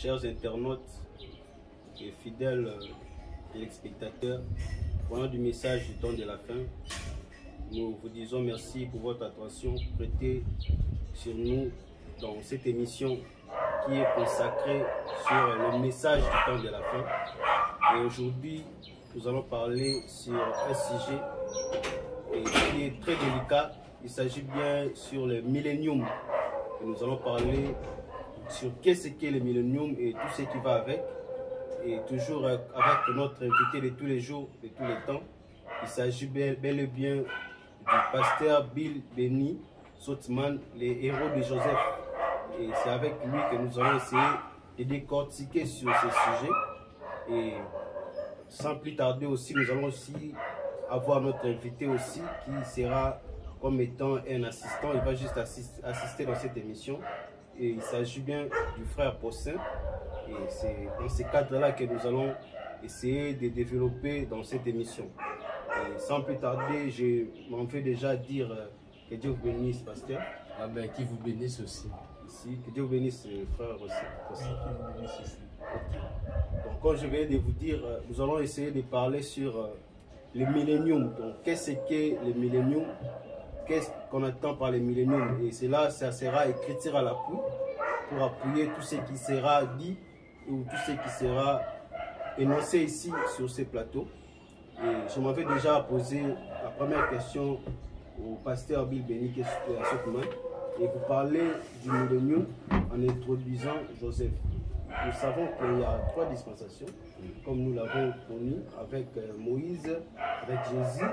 chers internautes et fidèles téléspectateurs, pendant du message du temps de la fin, nous vous disons merci pour votre attention prêtée sur nous dans cette émission qui est consacrée sur le message du temps de la fin. Et aujourd'hui, nous allons parler sur un sujet qui est très délicat. Il s'agit bien sur le millénium. Et nous allons parler sur qu'est-ce qu'est le millénium et tout ce qui va avec. Et toujours avec notre invité de tous les jours, de tous les temps. Il s'agit bel et bien du pasteur Bill Benny Sotzman, les héros de Joseph. Et c'est avec lui que nous allons essayer de décortiquer sur ce sujet. Et sans plus tarder aussi, nous allons aussi avoir notre invité aussi qui sera comme étant un assistant. Il va juste assister dans cette émission. Et il s'agit bien du frère Possin. Et c'est dans ce cadre-là que nous allons essayer de développer dans cette émission. Et sans plus tarder, je m'en vais déjà dire que Dieu vous bénisse, pasteur. Ah ben, qui vous bénisse aussi. Ici, que Dieu vous bénisse, frère aussi. Qui vous bénisse aussi. Okay. Donc, comme je viens de vous dire, nous allons essayer de parler sur le millénium. Donc, qu'est-ce qu'est le millénium? Qu'est-ce qu'on attend par le millénium? Et cela, ça sera écriture à l'appui pour appuyer tout ce qui sera dit ou tout ce qui sera énoncé ici sur ces plateaux. Et je m'avais déjà posé la première question au pasteur Bill Benny Sotzman et vous parlez du millénium en introduisant Joseph. Nous savons qu'il y a 3 dispensations, comme nous l'avons connu avec Moïse, avec Jésus,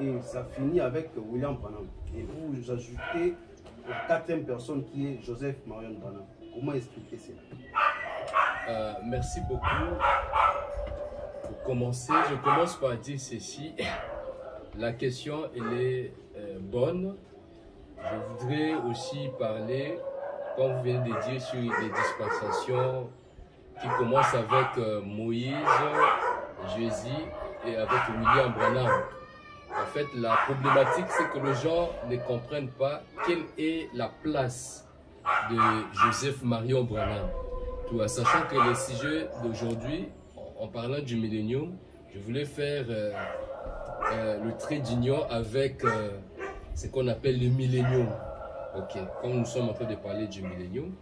et ça finit avec William Branham. Et vous ajoutez la 4e personne qui est Joseph Marion Branham. Comment expliquer cela? Merci beaucoup. Pour commencer, je commence par dire ceci. La question, elle est bonne. Je voudrais aussi parler, comme vous venez de dire, sur les dispensations qui commencent avec Moïse, Jésus et avec William Branham. En fait, la problématique, c'est que les gens ne comprennent pas quelle est la place de Joseph Marion Branham. Tout en sachant que le sujet d'aujourd'hui, en parlant du millénium, je voulais faire le trait d'union avec ce qu'on appelle le millénium. Ok, comme nous sommes en train de parler du millénium,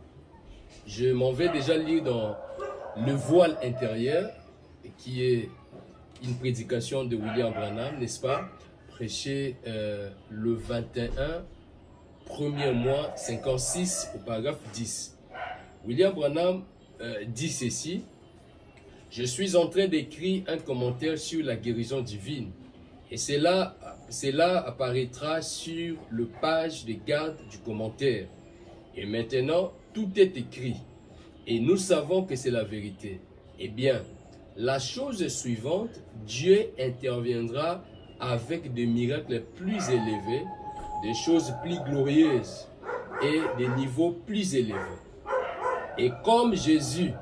je m'en vais déjà lire dans Le voile intérieur, qui est une prédication de William Branham, n'est-ce pas, prêché le 21 premier mois 56 au paragraphe 10. William Branham dit ceci: je suis en train d'écrire un commentaire sur la guérison divine et cela apparaîtra sur le page de garde du commentaire. Et maintenant, tout est écrit et nous savons que c'est la vérité. Eh bien, la chose suivante, Dieu interviendra avec des miracles plus élevés, des choses plus glorieuses et des niveaux plus élevés. Et comme Jésus,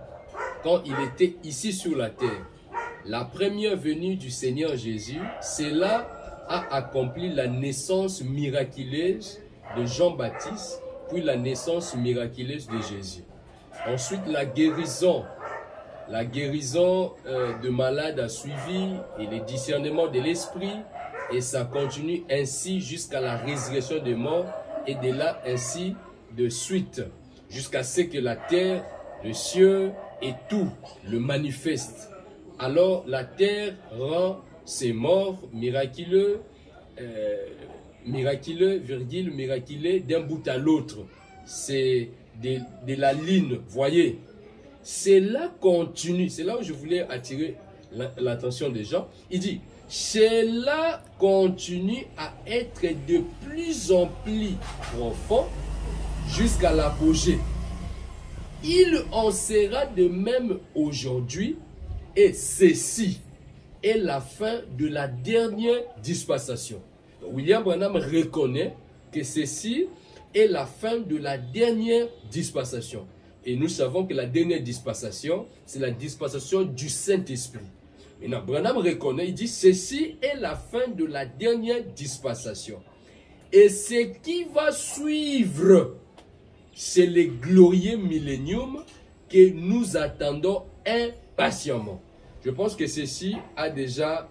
quand il était ici sur la terre, la première venue du Seigneur Jésus, cela a accompli la naissance miraculeuse de Jean-Baptiste, puis la naissance miraculeuse de Jésus. Ensuite, la guérison de malades a suivi et le discernement de l'esprit, et ça continue ainsi jusqu'à la résurrection des morts et de là ainsi de suite jusqu'à ce que la terre, le ciel et tout le manifeste. Alors la terre rend ses morts miraculeux, miraculeux d'un bout à l'autre. C'est de la ligne, voyez. Cela continue, c'est là où je voulais attirer l'attention des gens. Il dit, cela continue à être de plus en plus profond jusqu'à l'apogée. Il en sera de même aujourd'hui, et ceci est la fin de la dernière dispensation. William Branham reconnaît que ceci est la fin de la dernière dispensation. Et nous savons que la dernière dispensation, c'est la dispensation du Saint-Esprit. Maintenant, Branham reconnaît, il dit, ceci est la fin de la dernière dispensation. Et ce qui va suivre, c'est le glorieux millénium que nous attendons impatiemment. Je pense que ceci a déjà,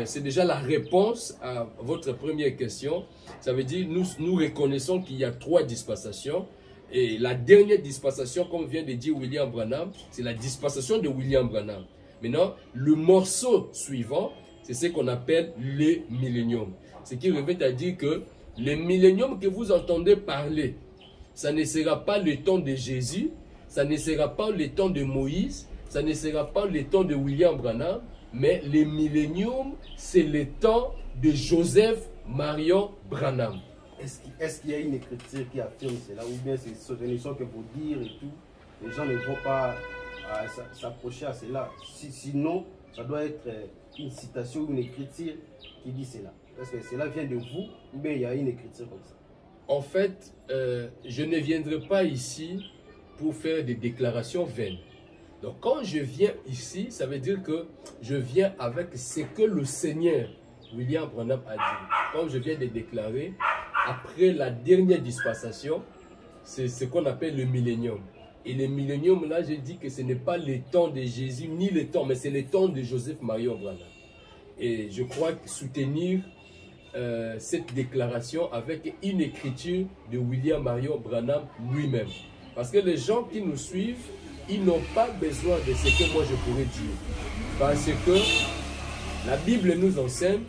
c'est déjà la réponse à votre première question. Ça veut dire nous reconnaissons qu'il y a 3 dispensations. Et la dernière dispensation, comme vient de dire William Branham, c'est la dispensation de William Branham. Maintenant, le morceau suivant, c'est ce qu'on appelle le millénium. Ce qui revient à dire que le millénium que vous entendez parler, ça ne sera pas le temps de Jésus, ça ne sera pas le temps de Moïse, ça ne sera pas le temps de William Branham, mais le millénium, c'est le temps de Joseph Marion Branham. Est-ce qu'il y a une écriture qui affirme cela, ou bien ce ne sont que vos dires et tout? Les gens ne vont pas s'approcher à cela. Sinon, ça doit être une citation ou une écriture qui dit cela. Est-ce que cela vient de vous, ou bien il y a une écriture comme ça? En fait, je ne viendrai pas ici pour faire des déclarations vaines. Donc quand je viens ici, ça veut dire que je viens avec ce que le Seigneur William Branham a dit. Comme je viens de déclarer, après la dernière dispensation, c'est ce qu'on appelle le millénium. Et le millénium, là, je dis que ce n'est pas le temps de Jésus, ni le temps, mais c'est le temps de Joseph Marion Branham. Et je crois soutenir cette déclaration avec une écriture de William Marion Branham lui-même. Parce que les gens qui nous suivent, ils n'ont pas besoin de ce que moi je pourrais dire. Parce que la Bible nous enseigne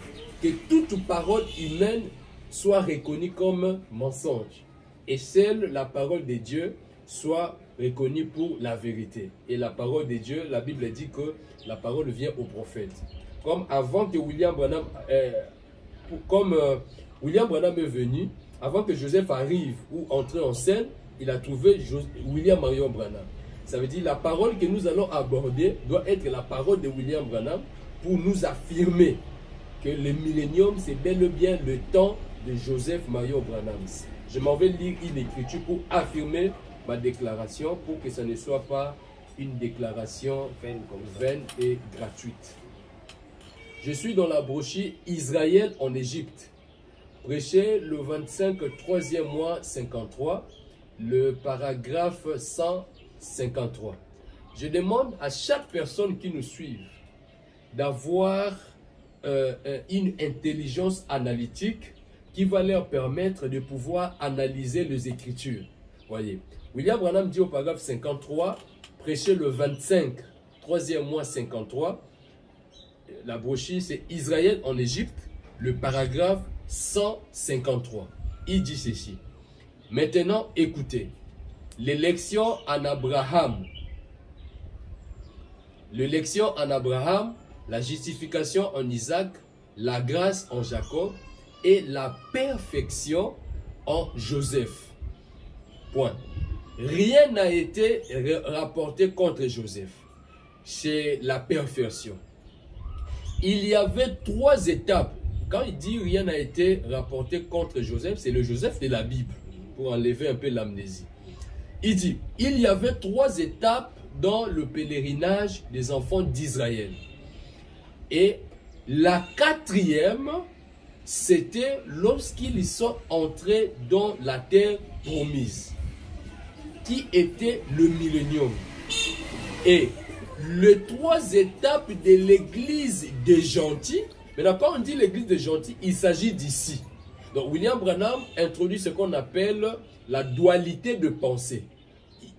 que toute parole humaine soit reconnue comme mensonge. Et seule la parole de Dieu soit reconnue pour la vérité. Et la parole de Dieu, la Bible dit que la parole vient au prophète. Comme avant que William Branham, William Branham est venu, avant que Joseph arrive ou entre en scène, il a trouvé William Marion Branham. Ça veut dire la parole que nous allons aborder doit être la parole de William Branham pour nous affirmer que le millénium, c'est bel et bien le temps de Joseph Marion Branham. Je m'en vais lire une écriture pour affirmer ma déclaration, pour que ce ne soit pas une déclaration vaine et gratuite. Je suis dans la brochure Israël en Égypte, prêché le 25 3e mois 53, le paragraphe 153. Je demande à chaque personne qui nous suit d'avoir une intelligence analytique qui va leur permettre de pouvoir analyser les Écritures. Voyez, William Branham dit au paragraphe 53, prêché le 25, 3e mois 53, la brochure c'est Israël en Égypte, le paragraphe 153. Il dit ceci. Maintenant, écoutez, l'élection en Abraham, la justification en Isaac, la grâce en Jacob et la perfection en Joseph. Point. Rien n'a été rapporté contre Joseph. C'est la perfection. Il y avait 3 étapes. Quand il dit rien n'a été rapporté contre Joseph, c'est le Joseph de la Bible, pour enlever un peu l'amnésie. Il dit, il y avait 3 étapes dans le pèlerinage des enfants d'Israël. Et la 4e, c'était lorsqu'ils sont entrés dans la terre promise, qui était le millénium. Et les 3 étapes de l'église des gentils, maintenant quand on dit l'église des gentils, il s'agit d'ici. Donc William Branham introduit ce qu'on appelle la dualité de pensée.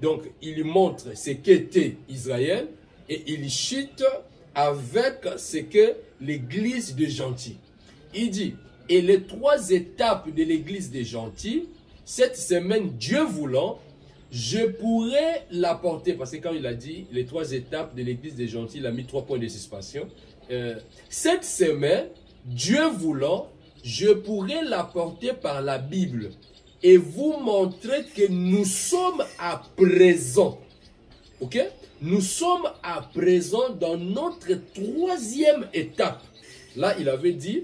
Donc il montre ce qu'était Israël et il chute avec ce que l'église des gentils. Il dit, et les 3 étapes de l'église des gentils, cette semaine, Dieu voulant, je pourrais l'apporter, parce que quand il a dit les 3 étapes de l'église des gentils, il a mis 3 points de suspension. Cette semaine, Dieu voulant, je pourrais l'apporter par la Bible et vous montrer que nous sommes à présent. Ok? Nous sommes à présent dans notre 3e étape. Là, il avait dit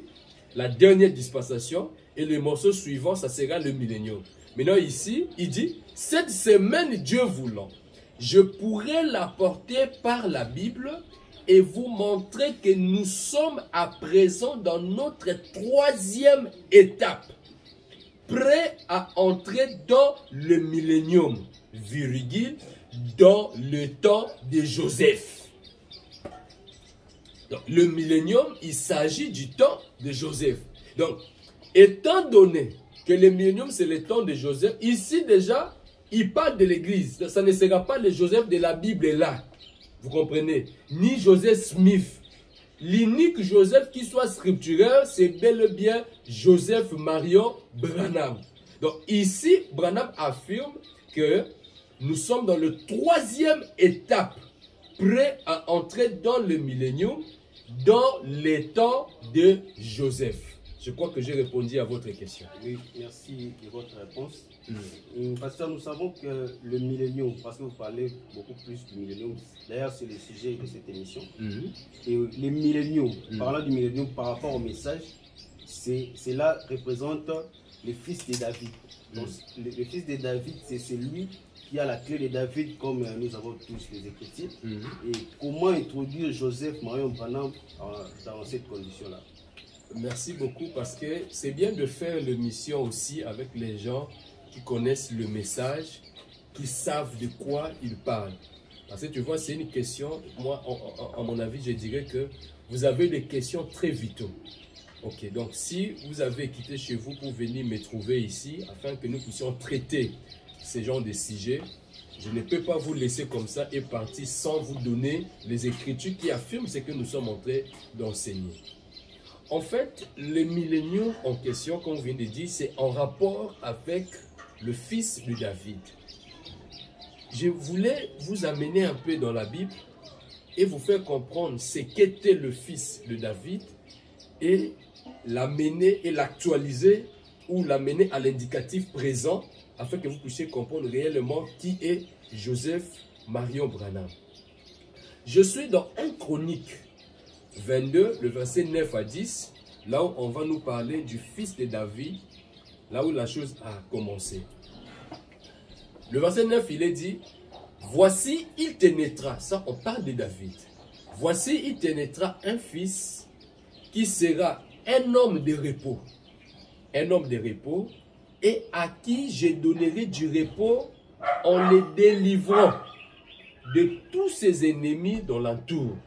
la dernière dispensation et le morceau suivant, ça sera le millénium. Maintenant ici, il dit, cette semaine, Dieu voulant, je pourrais l'apporter par la Bible et vous montrer que nous sommes à présent dans notre 3e étape, prêts à entrer dans le millénium, virgule, dans le temps de Joseph. Donc, le millénium, il s'agit du temps de Joseph. Donc, étant donné que le millénium, c'est le temps de Joseph, ici déjà, il parle de l'église. Ça ne sera pas le Joseph de la Bible là. Vous comprenez? Ni Joseph Smith. L'unique Joseph qui soit scripturaire, c'est bel et bien Joseph Marion Branham. Donc ici, Branham affirme que nous sommes dans le 3e étape, prêt à entrer dans le millénium, dans les temps de Joseph. Je crois que j'ai répondu à votre question. Oui, merci de votre réponse. Pasteur, nous savons que le millénium, parce que vous parlez beaucoup plus du millénium, d'ailleurs c'est le sujet de cette émission. Et les milléniums, parlant du millénium par rapport au message, cela représente le fils de David. Donc, le fils de David, c'est celui qui a la clé de David, comme nous avons tous les Écritures. Et comment introduire Joseph Marion Branham dans cette condition-là? Merci beaucoup, parce que c'est bien de faire l'émission aussi avec les gens qui connaissent le message, qui savent de quoi ils parlent. Parce que tu vois, c'est une question, moi, à mon avis, je dirais que vous avez des questions très vitaux. Ok, donc si vous avez quitté chez vous pour venir me trouver ici, afin que nous puissions traiter ce genre de sujets, je ne peux pas vous laisser comme ça et partir sans vous donner les Écritures qui affirment ce que nous sommes en train d'enseigner. En fait, le millénium en question, comme on vient de dire, c'est en rapport avec le fils de David. Je voulais vous amener un peu dans la Bible et vous faire comprendre ce qu'était le fils de David et l'amener et l'actualiser ou l'amener à l'indicatif présent afin que vous puissiez comprendre réellement qui est Joseph Marion Branham. Je suis dans 1 Chronique 22, le verset 9 à 10, là où on va nous parler du fils de David, là où la chose a commencé. Le verset 9, il est dit, « Voici, il te naîtra », ça on parle de David, « Voici, il te naîtra un fils qui sera un homme de repos, et à qui je donnerai du repos en le délivrant de tous ses ennemis dans l'entour,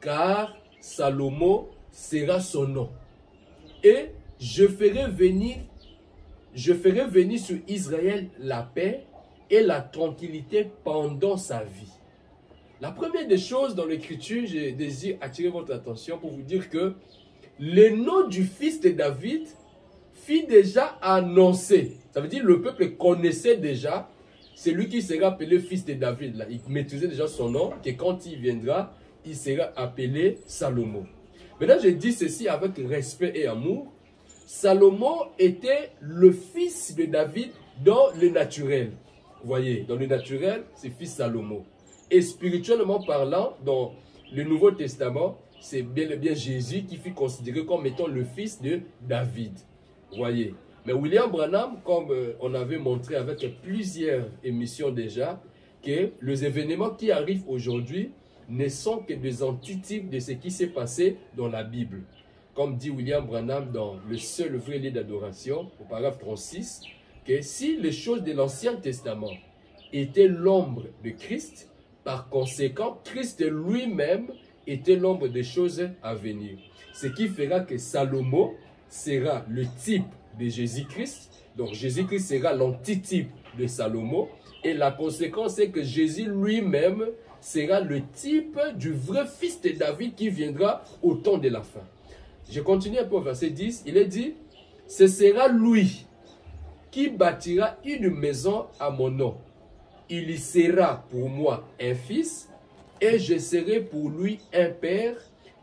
car Salomon sera son nom. Et je ferai venir sur Israël la paix et la tranquillité pendant sa vie. » La première des choses dans l'écriture, je désire attirer votre attention pour vous dire que le nom du fils de David fut déjà annoncé. Ça veut dire que le peuple connaissait déjà celui qui sera appelé fils de David. Là. Il maîtrisait déjà son nom, que quand il viendra, il sera appelé Salomon. Maintenant, je dis ceci avec respect et amour. Salomon était le fils de David dans le naturel. Vous voyez, dans le naturel, c'est fils Salomon. Et spirituellement parlant, dans le Nouveau Testament, c'est bien et bien Jésus qui fut considéré comme étant le fils de David. Vous voyez. Mais William Branham, comme on avait montré avec plusieurs émissions déjà, que les événements qui arrivent aujourd'hui ne sont que des antitypes de ce qui s'est passé dans la Bible. Comme dit William Branham dans le seul vrai livre d'adoration, au paragraphe 36, que si les choses de l'Ancien Testament étaient l'ombre de Christ, par conséquent, Christ lui-même était l'ombre des choses à venir. Ce qui fera que Salomon sera le type de Jésus-Christ. Donc Jésus-Christ sera l'antitype de Salomon. Et la conséquence est que Jésus lui-même sera le type du vrai fils de David qui viendra au temps de la fin. Je continue un peu au verset 10. Il est dit, « Ce sera lui qui bâtira une maison à mon nom. Il y sera pour moi un fils, et je serai pour lui un père,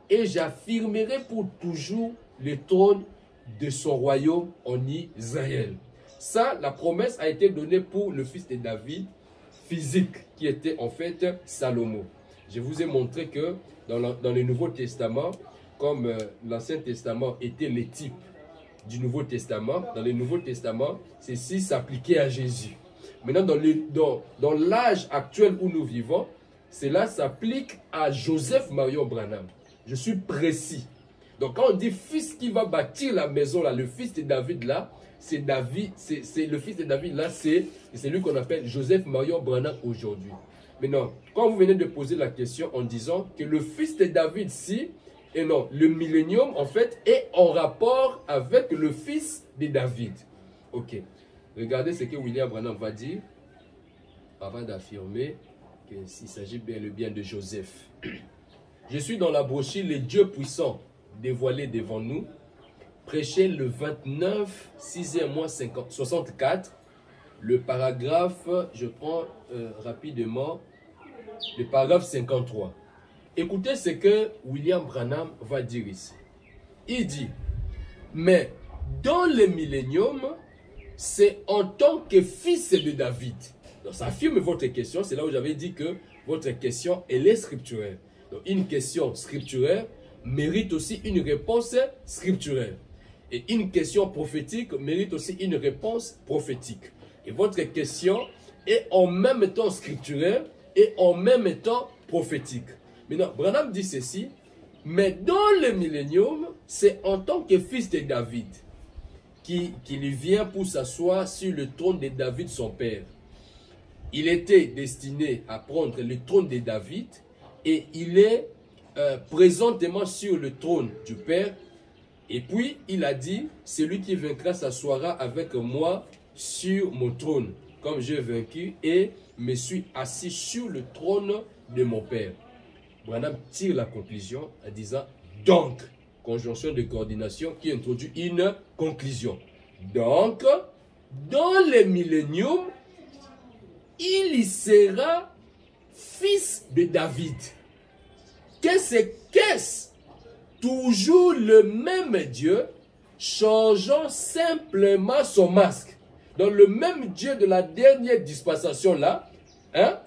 et j'affirmerai pour toujours le trône de son royaume en Israël. » Ça, la promesse a été donnée pour le fils de David physique, qui était en fait Salomon. Je vous ai montré que dans le Nouveau Testament, comme l'Ancien Testament était le type du Nouveau Testament, dans le Nouveau Testament, ceci s'appliquait à Jésus. Maintenant, dans l'âge actuel où nous vivons, cela s'applique à Joseph Marion Branham. Je suis précis. Donc, quand on dit fils qui va bâtir la maison, là, le fils de David, là, c'est le fils de David, là, c'est lui qu'on appelle Joseph Marion Branham aujourd'hui. Maintenant, quand vous venez de poser la question en disant que le fils de David, si, et non, le millénium, en fait, est en rapport avec le fils de David. Ok. Regardez ce que William Branham va dire avant d'affirmer qu'il s'agit bien le bien de Joseph. Je suis dans la brochure Les dieux puissants dévoilés devant nous, prêché le 29, 6e mois 64, le paragraphe, je prends rapidement, le paragraphe 53. Écoutez ce que William Branham va dire ici. Il dit, mais dans le millénium, c'est en tant que fils de David. Donc ça affirme votre question, c'est là où j'avais dit que votre question, elle est scripturaire. Donc une question scripturaire mérite aussi une réponse scripturaire. Et une question prophétique mérite aussi une réponse prophétique. Et votre question est en même temps scripturaire et en même temps prophétique. Maintenant, Branham dit ceci, mais dans le millénium, c'est en tant que fils de David qu'il vient pour s'asseoir sur le trône de David, son père. Il était destiné à prendre le trône de David et il est présentement sur le trône du père. Et puis, il a dit, celui qui vaincra s'assoira avec moi sur mon trône, comme j'ai vaincu et me suis assis sur le trône de mon père. Branham tire la conclusion en disant, donc, conjonction de coordination qui introduit une conclusion. Donc, dans le millénium, il y sera fils de David. Qu'est-ce? Toujours le même Dieu, changeant simplement son masque. Donc le même Dieu de la dernière dispensation là,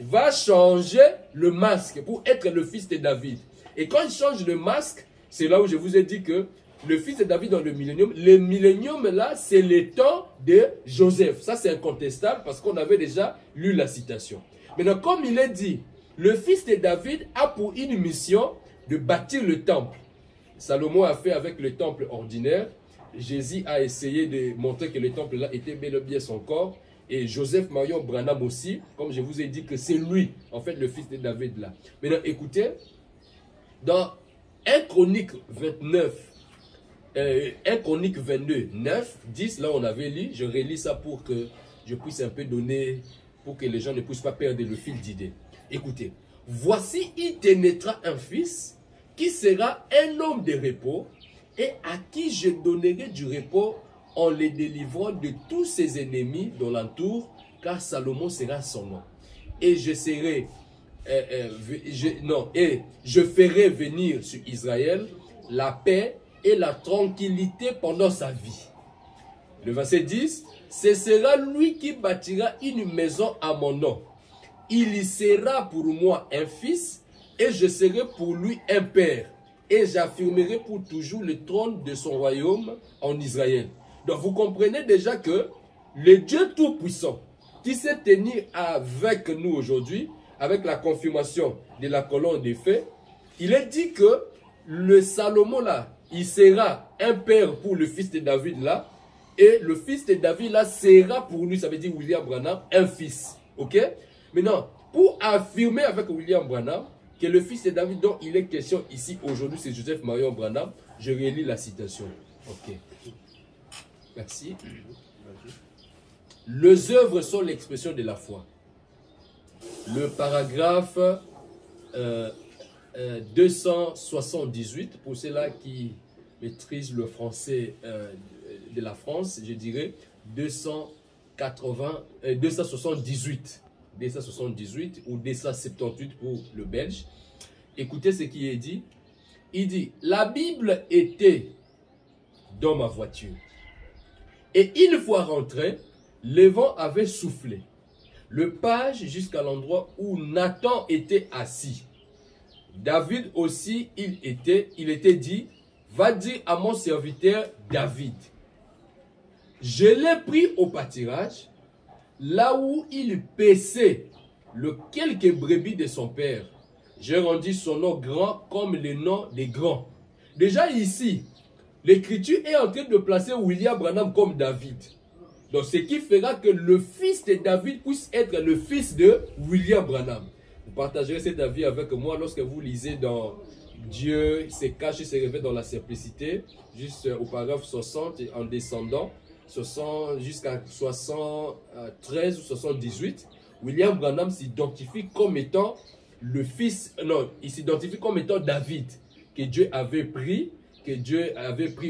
va changer le masque pour être le fils de David. Et quand il change le masque, c'est là où je vous ai dit que le fils de David dans le millénium là, c'est le temps de Joseph. Ça c'est incontestable parce qu'on avait déjà lu la citation. Maintenant, comme il est dit, le fils de David a pour une mission de bâtir le temple. Salomon a fait avec le temple ordinaire. Jésus a essayé de montrer que le temple là était bel et bien son corps. Et Joseph Marion Branham aussi, comme je vous ai dit que c'est lui, en fait, le fils de David là. Maintenant, écoutez, dans 1 Chronique 29, 1 Chronique 22, 9, 10, là on avait lu, je relis ça pour que je puisse un peu donner, pour que les gens ne puissent pas perdre le fil d'idée. Écoutez, voici il te naîtra un fils qui sera un homme de repos et à qui je donnerai du repos en les délivrant de tous ses ennemis dont l'entour, car Salomon sera son nom. Et je serai, je ferai venir sur Israël la paix et la tranquillité pendant sa vie. Le verset 10, ce sera lui qui bâtira une maison à mon nom. Il y sera pour moi un fils et je serai pour lui un père. Et j'affirmerai pour toujours le trône de son royaume en Israël. Donc vous comprenez déjà que le Dieu Tout-Puissant qui s'est tenu avec nous aujourd'hui, avec la confirmation de la colonne des faits, il est dit que le Salomon là, il sera un père pour le fils de David là, et le fils de David là sera pour lui, ça veut dire William Branham, un fils. Ok? Maintenant, pour affirmer avec William Branham que le fils de David dont il est question ici aujourd'hui, c'est Joseph Marion Branham, je relis la citation. Ok. Merci. Les œuvres sont l'expression de la foi. Le paragraphe 278, pour ceux-là qui maîtrisent le français de la France, je dirais 278 ou 278 pour le belge. Écoutez ce qui est dit. Il dit, la Bible était dans ma voiture. Et une fois rentré, le vent avait soufflé le page jusqu'à l'endroit où Nathan était assis. David aussi, il était dit, va dire à mon serviteur David, je l'ai pris au pâturage, là où il paissait quelques brebis de son père. J'ai rendu son nom grand comme le nom des grands. Déjà ici, l'écriture est en train de placer William Branham comme David. Donc ce qui fera que le fils de David puisse être le fils de William Branham. Vous partagerez cet avis avec moi lorsque vous lisez dans Dieu se cache et se révèle dans la simplicité, juste au paragraphe 60 en descendant, jusqu'à 73 ou 78. William Branham s'identifie comme étant le fils, non, il s'identifie comme étant David, que Dieu avait pris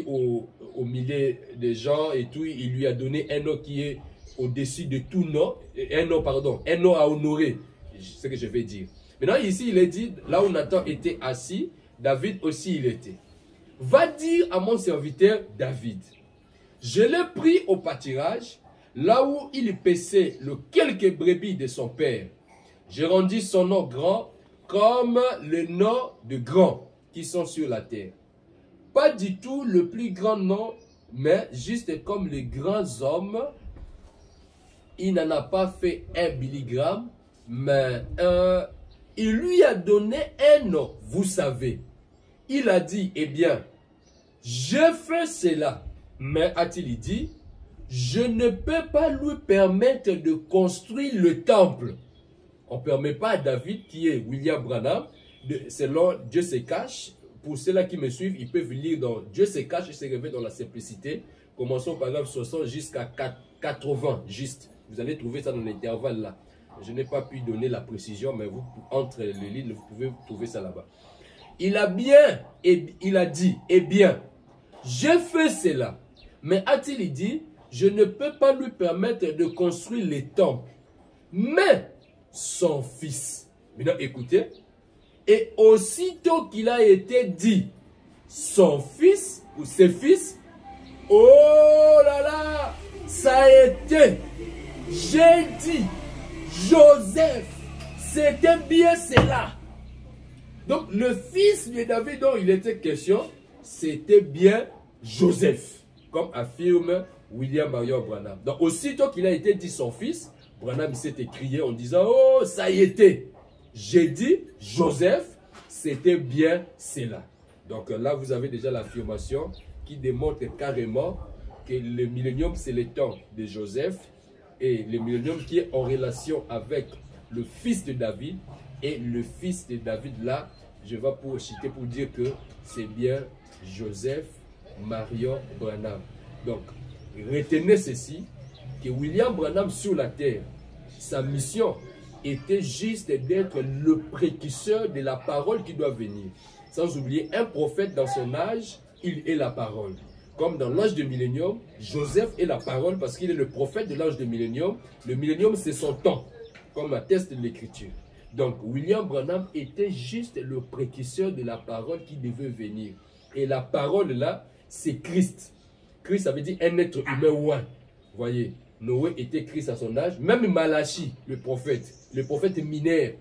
au milieu des gens et tout. Il lui a donné un nom qui est au-dessus de tout nom, un nom à honorer, c'est ce que je vais dire. Maintenant ici il est dit, là où Nathan était assis, David aussi il était. Va dire à mon serviteur David, je l'ai pris au pâturage, là où il paissait le quelques brebis de son père. J'ai rendu son nom grand comme le nom de grands qui sont sur la terre. Pas du tout le plus grand nom, mais juste comme les grands hommes. Il n'en a pas fait un milligramme, mais il lui a donné un nom, vous savez. Il a dit, eh bien, je fais cela. Mais a-t-il dit, je ne peux pas lui permettre de construire le temple. On ne permet pas à David, qui est William Branham, selon Dieu se cache. Pour ceux-là qui me suivent, ils peuvent lire dans Dieu se cache et se révèle dans la simplicité. Commençons par exemple 60 jusqu'à 80, juste. Vous allez trouver ça dans l'intervalle là. Je n'ai pas pu donner la précision, mais vous, entre les lignes, vous pouvez trouver ça là-bas. Il a dit, eh bien, j'ai fait cela. Mais a-t-il dit, je ne peux pas lui permettre de construire les temples. Mais son fils, maintenant écoutez, et aussitôt qu'il a été dit, son fils ou ses fils, oh là là, ça a été, j'ai dit, Joseph, c'était bien cela. Donc le fils de David dont il était question, c'était bien Joseph, comme affirme William Marion Branham. Donc aussitôt qu'il a été dit son fils, Branham s'est écrié en disant, oh ça y était, j'ai dit Joseph, c'était bien cela. Donc là vous avez déjà l'affirmation qui démontre carrément que le millénium c'est le temps de Joseph et le millénium qui est en relation avec le fils de David. Et le fils de David là, je vais pour citer pour dire que c'est bien Joseph Marion Branham. Donc retenez ceci, que William Branham sur la terre, sa mission était juste d'être le précurseur de la parole qui doit venir. Sans oublier, un prophète dans son âge, il est la parole. Comme dans l'âge de millénium, Joseph est la parole parce qu'il est le prophète de l'âge de millénium. Le millénium, c'est son temps, comme atteste l'écriture. Donc, William Branham était juste le précurseur de la parole qui devait venir. Et la parole là, c'est Christ. Christ, ça veut dire un être humain ouin. Vous voyez, Noé était Christ à son âge. Même Malachi, le prophète mineur,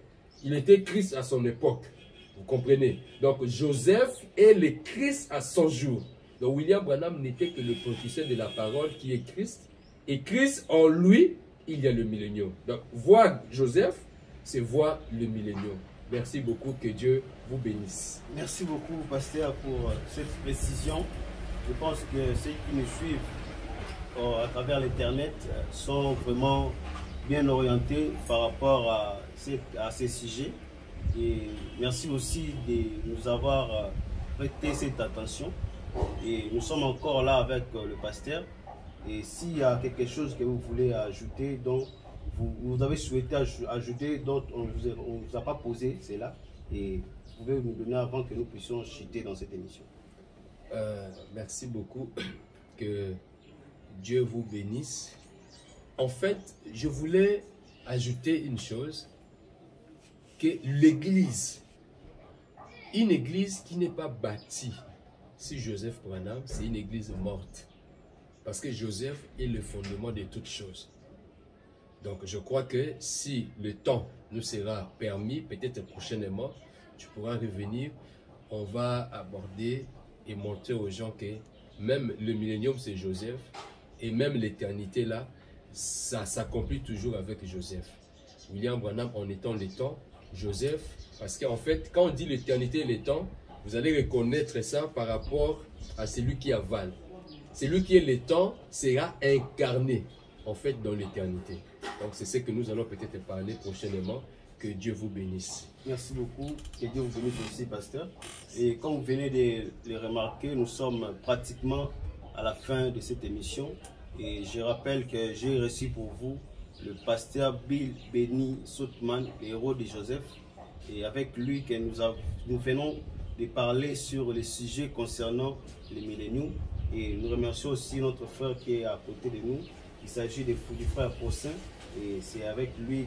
il était Christ à son époque. Vous comprenez? Donc, Joseph est le Christ à son jour. Donc, William Branham n'était que le précurseur de la parole qui est Christ. Et Christ, en lui, il y a le millénium. Donc, voir Joseph, c'est voir le millénium. Merci beaucoup, que Dieu vous bénisse. Merci beaucoup, pasteur, pour cette précision. Je pense que ceux qui nous suivent à travers l'Internet sont vraiment bien orientés par rapport à ces sujets. Et merci aussi de nous avoir prêté cette attention. Et nous sommes encore là avec le pasteur. Et s'il y a quelque chose que vous voulez ajouter, donc vous avez souhaité ajouter, dont on ne vous a pas posé, c'est là. Et vous pouvez nous donner avant que nous puissions chuter dans cette émission. Merci beaucoup. Que Dieu vous bénisse. En fait, je voulais ajouter une chose. Que l'église, une église qui n'est pas bâtie, si Joseph Branham, c'est une église morte. Parce que Joseph est le fondement de toutes choses. Donc je crois que si le temps nous sera permis, peut-être prochainement, tu pourras revenir, on va aborder et montrer aux gens que même le millénium c'est Joseph et même l'éternité là, ça s'accomplit toujours avec Joseph. William Branham en étant le temps, Joseph, parce qu'en fait, quand on dit l'éternité et le temps, vous allez reconnaître ça par rapport à celui qui avale. Celui qui est le temps sera incarné, en fait, dans l'éternité. Donc, c'est ce que nous allons peut-être parler prochainement. Que Dieu vous bénisse. Merci beaucoup. Que Dieu vous bénisse aussi, pasteur. Et comme vous venez de le remarquer, nous sommes pratiquement à la fin de cette émission. Et je rappelle que j'ai reçu pour vous le pasteur Bill Benny Soutman, le héros de Joseph. Et avec lui, que nous venons de parler sur les sujets concernant les milléniaux. Et nous remercions aussi notre frère qui est à côté de nous. Il s'agit du frère Poussin. Et c'est avec lui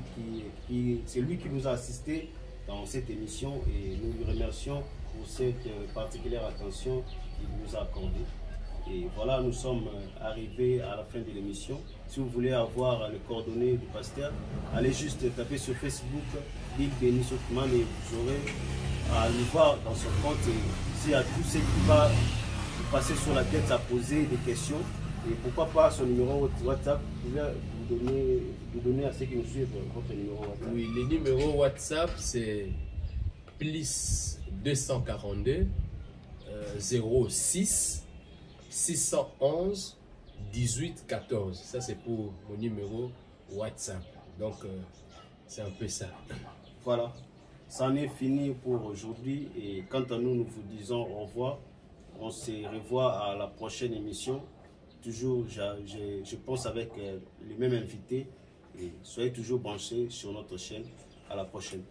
c'est lui qui nous a assisté dans cette émission. Et nous lui remercions pour cette particulière attention qu'il nous a accordée. Et voilà, nous sommes arrivés à la fin de l'émission. Si vous voulez avoir les coordonnées du pasteur, allez juste taper sur Facebook Bill Benny Soutman et vous aurez à le voir dans son compte. Et s'il y a tout ce qui va passer sur la tête à poser des questions, et pourquoi pas son numéro WhatsApp, vous pouvez vous donner à ceux qui nous suivent votre numéro WhatsApp. Oui, le numéro WhatsApp c'est plus 242 06 611 18 14. Ça, c'est pour mon numéro WhatsApp. Donc, c'est un peu ça. Voilà, ça en est fini pour aujourd'hui. Et quant à nous, nous vous disons au revoir. On se revoit à la prochaine émission. Toujours, je pense avec les mêmes invités. Et soyez toujours branchés sur notre chaîne. À la prochaine.